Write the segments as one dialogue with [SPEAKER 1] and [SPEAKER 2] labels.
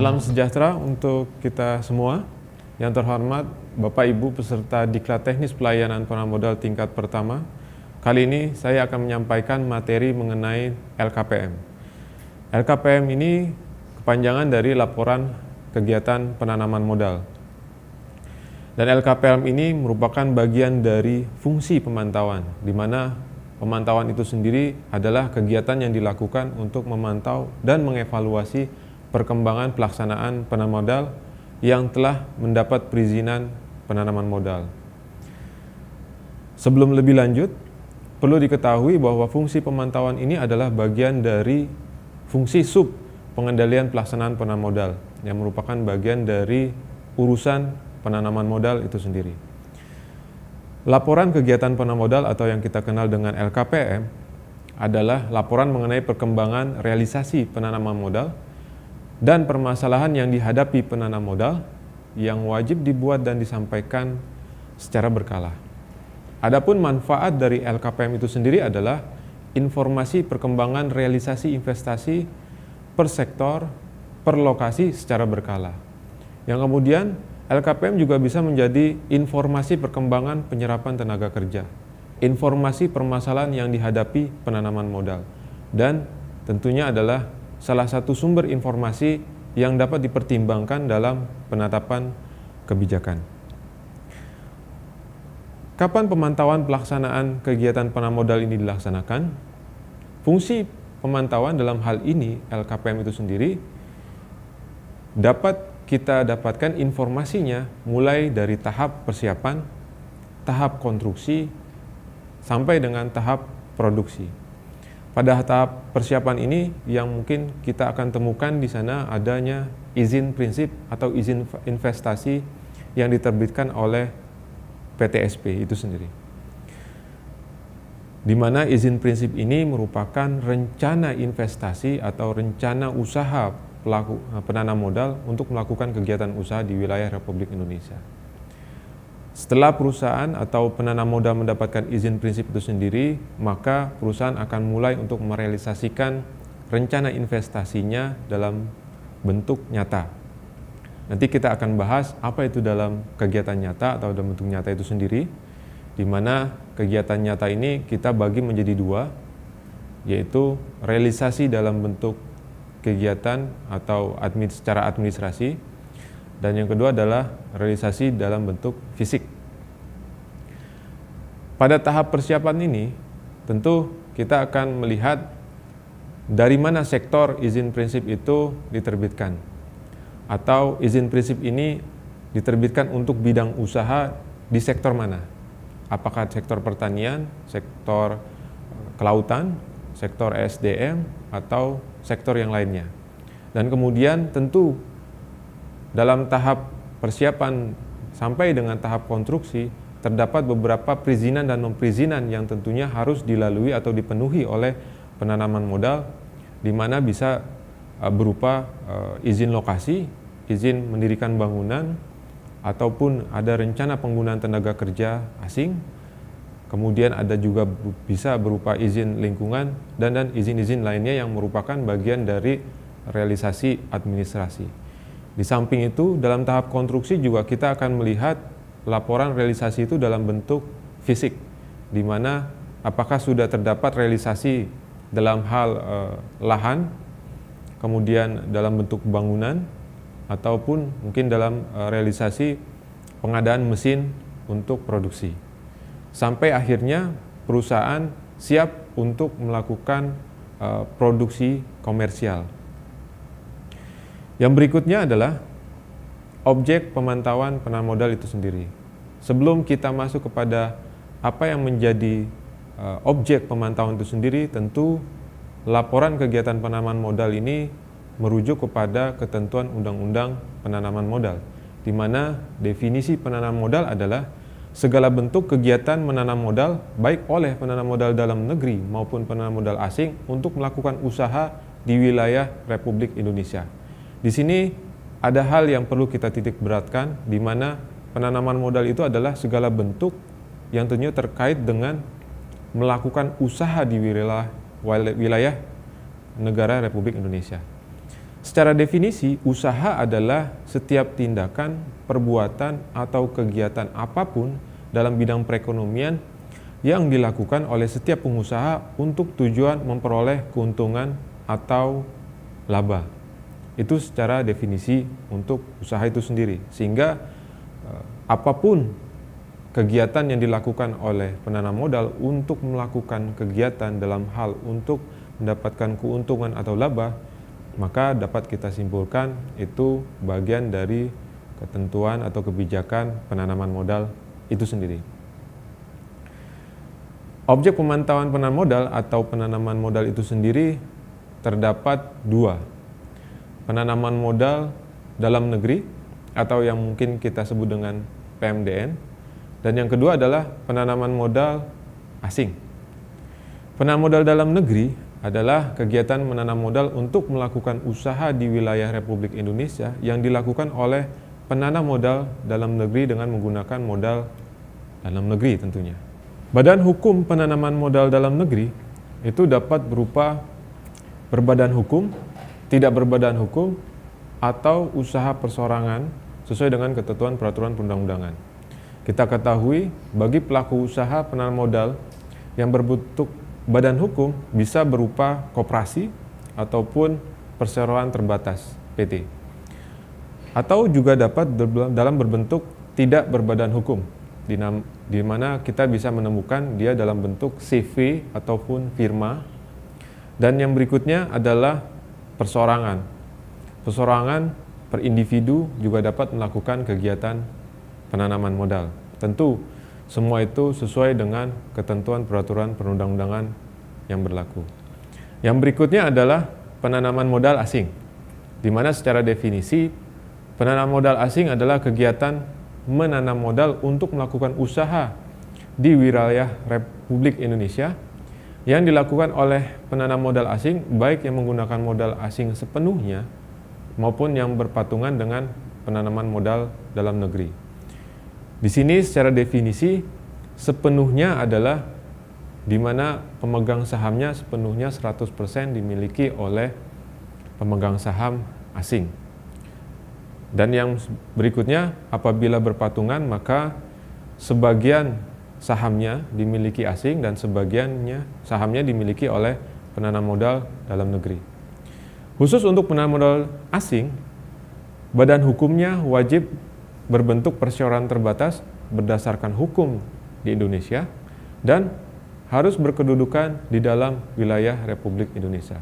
[SPEAKER 1] Salam sejahtera untuk kita semua. Yang terhormat Bapak Ibu peserta Diklat Teknis Pelayanan Pranamodal tingkat pertama. Kali ini saya akan menyampaikan materi mengenai LKPM. LKPM ini kepanjangan dari Laporan Kegiatan Penanaman Modal. Dan LKPM ini merupakan bagian dari fungsi pemantauan, di mana pemantauan itu sendiri adalah kegiatan yang dilakukan untuk memantau dan mengevaluasi perkembangan pelaksanaan penanaman modal yang telah mendapat perizinan penanaman modal. Sebelum lebih lanjut, perlu diketahui bahwa fungsi pemantauan ini adalah bagian dari fungsi sub pengendalian pelaksanaan penanaman modal yang merupakan bagian dari urusan penanaman modal itu sendiri. Laporan kegiatan penanaman modal atau yang kita kenal dengan LKPM adalah laporan mengenai perkembangan realisasi penanaman modal dan permasalahan yang dihadapi penanam modal yang wajib dibuat dan disampaikan secara berkala. Adapun manfaat dari LKPM itu sendiri adalah informasi perkembangan realisasi investasi per sektor, per lokasi secara berkala. Yang kemudian LKPM juga bisa menjadi informasi perkembangan penyerapan tenaga kerja, informasi permasalahan yang dihadapi penanaman modal, dan tentunya adalah salah satu sumber informasi yang dapat dipertimbangkan dalam penetapan kebijakan. Kapan pemantauan pelaksanaan kegiatan penanaman modal ini dilaksanakan? Fungsi pemantauan dalam hal ini LKPM itu sendiri dapat kita dapatkan informasinya mulai dari tahap persiapan, tahap konstruksi, sampai dengan tahap produksi. Pada tahap persiapan ini yang mungkin kita akan temukan di sana adanya izin prinsip atau izin investasi yang diterbitkan oleh PTSP itu sendiri. Di mana izin prinsip ini merupakan rencana investasi atau rencana usaha pelaku penanam modal untuk melakukan kegiatan usaha di wilayah Republik Indonesia. Setelah perusahaan atau penanam modal mendapatkan izin prinsip itu sendiri, maka perusahaan akan mulai untuk merealisasikan rencana investasinya dalam bentuk nyata. Nanti kita akan bahas apa itu dalam kegiatan nyata atau dalam bentuk nyata itu sendiri, di mana kegiatan nyata ini kita bagi menjadi dua, yaitu realisasi dalam bentuk kegiatan atau secara administrasi, dan yang kedua adalah realisasi dalam bentuk fisik. Pada tahap persiapan ini, tentu kita akan melihat dari mana sektor izin prinsip itu diterbitkan. Atau izin prinsip ini diterbitkan untuk bidang usaha di sektor mana? Apakah sektor pertanian, sektor kelautan, sektor SDM, atau sektor yang lainnya. Dan kemudian tentu dalam tahap persiapan sampai dengan tahap konstruksi, terdapat beberapa perizinan dan non-perizinan yang tentunya harus dilalui atau dipenuhi oleh penanaman modal, di mana bisa berupa izin lokasi, izin mendirikan bangunan, ataupun ada rencana penggunaan tenaga kerja asing, kemudian ada juga bisa berupa izin lingkungan, dan izin-izin lainnya yang merupakan bagian dari realisasi administrasi. Di samping itu, dalam tahap konstruksi juga kita akan melihat laporan realisasi itu dalam bentuk fisik, di mana apakah sudah terdapat realisasi dalam hal lahan, kemudian dalam bentuk bangunan, ataupun mungkin dalam realisasi pengadaan mesin untuk produksi. Sampai akhirnya perusahaan siap untuk melakukan produksi komersial. Yang berikutnya adalah objek pemantauan penanaman modal itu sendiri. Sebelum kita masuk kepada apa yang menjadi objek pemantauan itu sendiri, tentu laporan kegiatan penanaman modal ini merujuk kepada ketentuan Undang-Undang Penanaman Modal, di mana definisi penanaman modal adalah segala bentuk kegiatan menanam modal baik oleh penanam modal dalam negeri maupun penanam modal asing untuk melakukan usaha di wilayah Republik Indonesia. Di sini ada hal yang perlu kita titik beratkan, di mana penanaman modal itu adalah segala bentuk yang tentunya terkait dengan melakukan usaha di wilayah negara Republik Indonesia. Secara definisi, usaha adalah setiap tindakan, perbuatan, atau kegiatan apapun dalam bidang perekonomian yang dilakukan oleh setiap pengusaha untuk tujuan memperoleh keuntungan atau laba. Itu secara definisi untuk usaha itu sendiri. Sehingga apapun kegiatan yang dilakukan oleh penanam modal untuk melakukan kegiatan dalam hal untuk mendapatkan keuntungan atau laba, maka dapat kita simpulkan itu bagian dari ketentuan atau kebijakan penanaman modal itu sendiri. Objek pemantauan penanaman modal atau penanaman modal itu sendiri terdapat dua. Penanaman modal dalam negeri atau yang mungkin kita sebut dengan PMDN, dan yang kedua adalah penanaman modal asing. Penanaman modal dalam negeri adalah kegiatan menanam modal untuk melakukan usaha di wilayah Republik Indonesia yang dilakukan oleh penanam modal dalam negeri dengan menggunakan modal dalam negeri tentunya. Badan hukum penanaman modal dalam negeri itu dapat berupa berbadan hukum, tidak berbadan hukum, atau usaha persorangan sesuai dengan ketentuan peraturan perundang-undangan. Kita ketahui bagi pelaku usaha penanaman modal yang berbentuk badan hukum bisa berupa koperasi ataupun perseroan terbatas PT. Atau juga dapat dalam berbentuk tidak berbadan hukum, di mana kita bisa menemukan dia dalam bentuk CV ataupun firma. Dan yang berikutnya adalah persorangan. Persorangan per individu juga dapat melakukan kegiatan penanaman modal. Tentu semua itu sesuai dengan ketentuan peraturan perundang-undangan yang berlaku. Yang berikutnya adalah penanaman modal asing, di mana secara definisi penanaman modal asing adalah kegiatan menanam modal untuk melakukan usaha di wilayah Republik Indonesia yang dilakukan oleh penanam modal asing, baik yang menggunakan modal asing sepenuhnya maupun yang berpatungan dengan penanaman modal dalam negeri. Di sini secara definisi sepenuhnya adalah di mana pemegang sahamnya sepenuhnya 100% dimiliki oleh pemegang saham asing. Dan yang berikutnya, apabila berpatungan maka sebagian sahamnya dimiliki asing dan sebagiannya sahamnya dimiliki oleh penanam modal dalam negeri. Khusus untuk penanam modal asing, badan hukumnya wajib berbentuk perseroan terbatas berdasarkan hukum di Indonesia dan harus berkedudukan di dalam wilayah Republik Indonesia.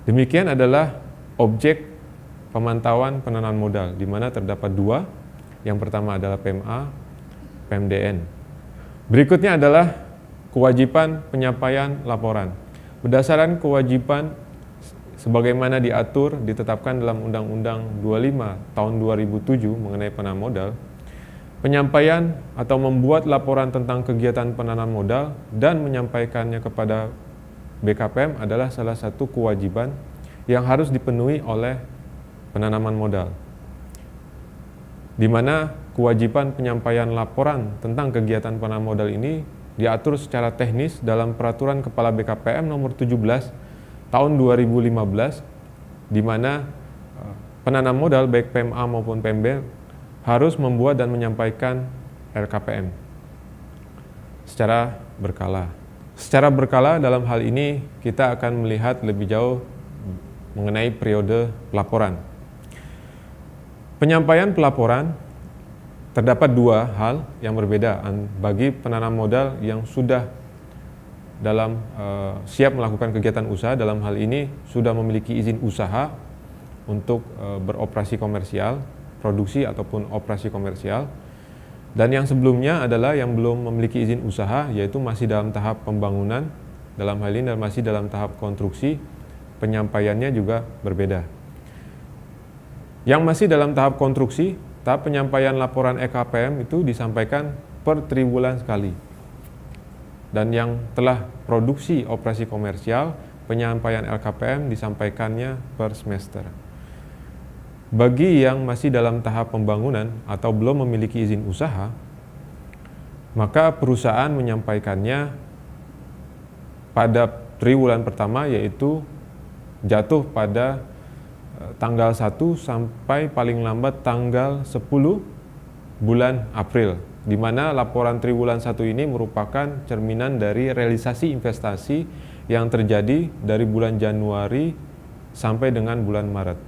[SPEAKER 1] Demikian adalah objek pemantauan penanaman modal, di mana terdapat dua. Yang pertama adalah PMA, PMDN. Berikutnya adalah kewajiban penyampaian laporan. Berdasarkan kewajiban sebagaimana diatur ditetapkan dalam Undang-Undang 25 tahun 2007 mengenai penanaman modal, penyampaian atau membuat laporan tentang kegiatan penanaman modal dan menyampaikannya kepada BKPM adalah salah satu kewajiban yang harus dipenuhi oleh penanaman modal, di mana kewajiban penyampaian laporan tentang kegiatan penanaman modal ini diatur secara teknis dalam Peraturan Kepala BKPM nomor 17 tahun 2015, di mana penanam modal baik PMA maupun PMB harus membuat dan menyampaikan LKPM secara berkala. Secara berkala dalam hal ini kita akan melihat lebih jauh mengenai periode pelaporan. Penyampaian pelaporan terdapat dua hal yang berbeda bagi penanam modal yang sudah siap melakukan kegiatan usaha, dalam hal ini sudah memiliki izin usaha untuk beroperasi komersial, produksi ataupun operasi komersial. Dan yang sebelumnya adalah yang belum memiliki izin usaha, yaitu masih dalam tahap pembangunan, dalam hal ini masih dalam tahap konstruksi, penyampaiannya juga berbeda. Yang masih dalam tahap konstruksi, tahap penyampaian laporan LKPM itu disampaikan per triwulan sekali. Dan yang telah produksi operasi komersial, penyampaian LKPM disampaikannya per semester. Bagi yang masih dalam tahap pembangunan atau belum memiliki izin usaha, maka perusahaan menyampaikannya pada triwulan pertama, yaitu jatuh pada tanggal 1 sampai paling lambat tanggal 10 bulan April, di mana laporan triwulan 1 ini merupakan cerminan dari realisasi investasi yang terjadi dari bulan Januari sampai dengan bulan Maret.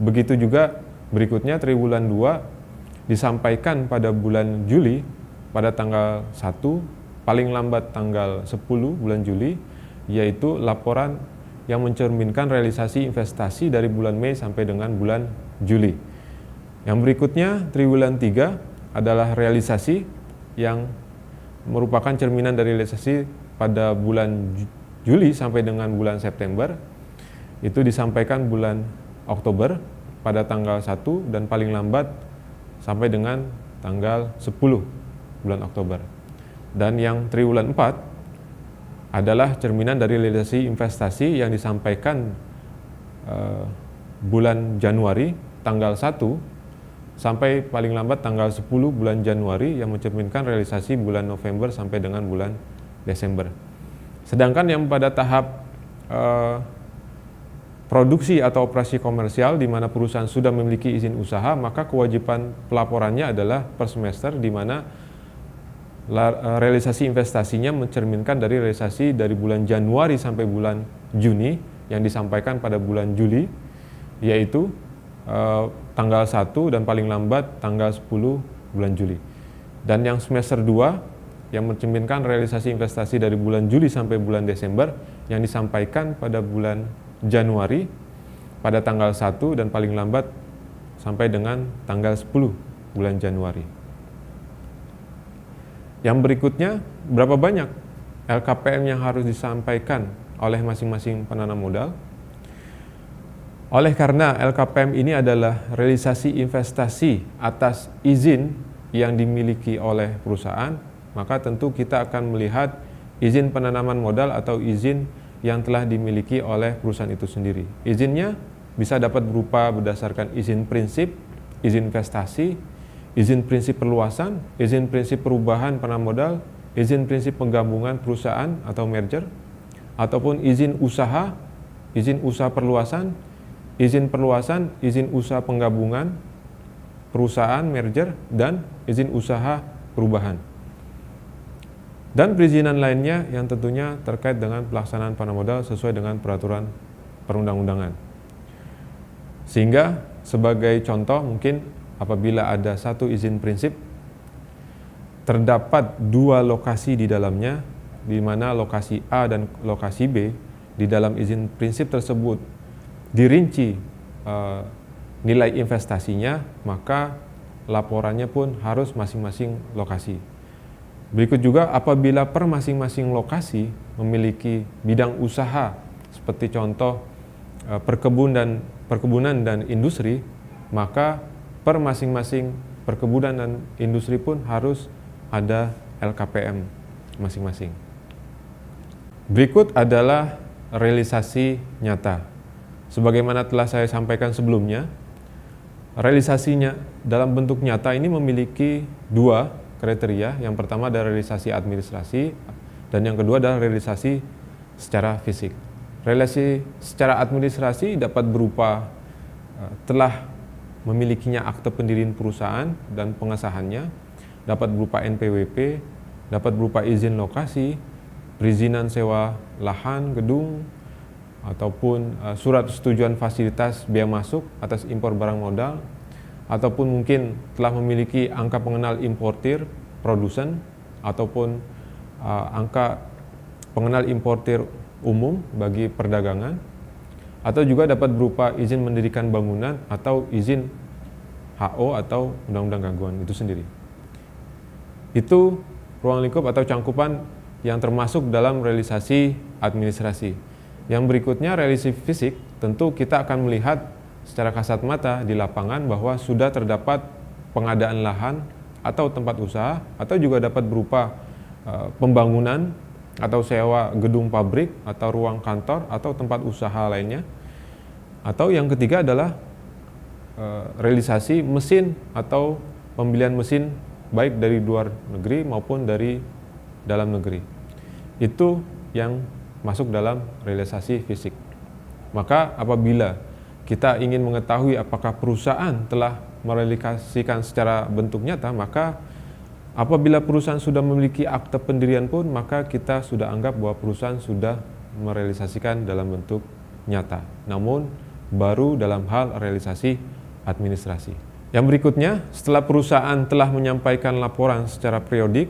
[SPEAKER 1] Begitu juga berikutnya triwulan 2 disampaikan pada bulan Juli pada tanggal 1, paling lambat tanggal 10 bulan Juli, yaitu laporan yang mencerminkan realisasi investasi dari bulan Mei sampai dengan bulan Juli. Yang berikutnya, triwulan 3 adalah realisasi yang merupakan cerminan dari realisasi pada bulan Juli sampai dengan bulan September. Itu disampaikan bulan Oktober pada tanggal 1 dan paling lambat sampai dengan tanggal 10 bulan Oktober. Dan yang triwulan 4 adalah cerminan dari realisasi investasi yang disampaikan bulan Januari tanggal 1 sampai paling lambat tanggal 10 bulan Januari yang mencerminkan realisasi bulan November sampai dengan bulan Desember. Sedangkan yang pada tahap produksi atau operasi komersial di mana perusahaan sudah memiliki izin usaha, maka kewajiban pelaporannya adalah per semester, di mana realisasi investasinya mencerminkan dari realisasi dari bulan Januari sampai bulan Juni yang disampaikan pada bulan Juli, yaitu tanggal 1 dan paling lambat tanggal 10 bulan Juli. Dan yang semester 2 yang mencerminkan realisasi investasi dari bulan Juli sampai bulan Desember yang disampaikan pada bulan Januari pada tanggal 1 dan paling lambat sampai dengan tanggal 10 bulan Januari. Yang berikutnya, berapa banyak LKPM yang harus disampaikan oleh masing-masing penanam modal? Oleh karena LKPM ini adalah realisasi investasi atas izin yang dimiliki oleh perusahaan, maka tentu kita akan melihat izin penanaman modal atau izin yang telah dimiliki oleh perusahaan itu sendiri. Izinnya bisa dapat berupa berdasarkan izin prinsip, izin investasi, izin prinsip perluasan, izin prinsip perubahan penanam modal, izin prinsip penggabungan perusahaan atau merger, ataupun izin usaha perluasan, izin usaha penggabungan perusahaan merger, dan izin usaha perubahan. Dan perizinan lainnya yang tentunya terkait dengan pelaksanaan penanam modal sesuai dengan peraturan perundang-undangan. Sehingga sebagai contoh mungkin apabila ada satu izin prinsip, terdapat 2 lokasi di dalamnya, di mana lokasi A dan lokasi B, di dalam izin prinsip tersebut dirinci nilai investasinya, maka laporannya pun harus masing-masing lokasi. Berikut juga apabila per masing-masing lokasi memiliki bidang usaha, seperti contoh perkebunan dan industri, maka per masing-masing perkebunan dan industri pun harus ada LKPM masing-masing. Berikut adalah realisasi nyata. Sebagaimana telah saya sampaikan sebelumnya, realisasinya dalam bentuk nyata ini memiliki 2 kriteria. Yang pertama adalah realisasi administrasi, dan yang kedua adalah realisasi secara fisik. Realisasi secara administrasi dapat berupa telah memilikinya akte pendirian perusahaan dan pengesahannya, dapat berupa NPWP, dapat berupa izin lokasi, perizinan sewa lahan, gedung, ataupun surat persetujuan fasilitas biaya masuk atas impor barang modal, ataupun mungkin telah memiliki angka pengenal importir, produsen, ataupun angka pengenal importir umum bagi perdagangan, atau juga dapat berupa izin mendirikan bangunan atau izin HO atau undang-undang gangguan itu sendiri. Itu ruang lingkup atau cangkupan yang termasuk dalam realisasi administrasi. Yang berikutnya realisasi fisik, tentu kita akan melihat secara kasat mata di lapangan bahwa sudah terdapat pengadaan lahan atau tempat usaha, atau juga dapat berupa pembangunan atau sewa gedung pabrik atau ruang kantor atau tempat usaha lainnya. Atau yang ketiga adalah realisasi mesin atau pembelian mesin baik dari luar negeri maupun dari dalam negeri. Itu yang masuk dalam realisasi fisik. Maka apabila kita ingin mengetahui apakah perusahaan telah merealisasikan secara bentuk nyata, maka apabila perusahaan sudah memiliki akte pendirian pun, maka kita sudah anggap bahwa perusahaan sudah merealisasikan dalam bentuk nyata. Namun baru dalam hal realisasi administrasi. Yang berikutnya, setelah perusahaan telah menyampaikan laporan secara periodik,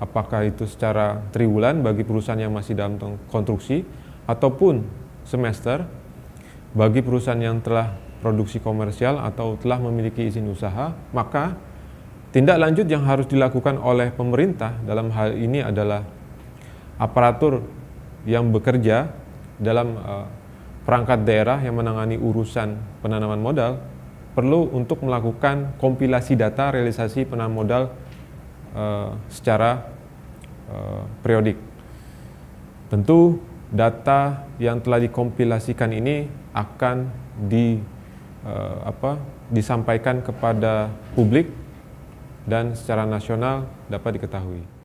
[SPEAKER 1] apakah itu secara triwulan bagi perusahaan yang masih dalam konstruksi, ataupun semester bagi perusahaan yang telah produksi komersial atau telah memiliki izin usaha, maka tindak lanjut yang harus dilakukan oleh pemerintah dalam hal ini adalah aparatur yang bekerja dalam perangkat daerah yang menangani urusan penanaman modal perlu untuk melakukan kompilasi data realisasi penanaman modal secara periodik. Tentu data yang telah dikompilasikan ini akan disampaikan kepada publik dan secara nasional dapat diketahui.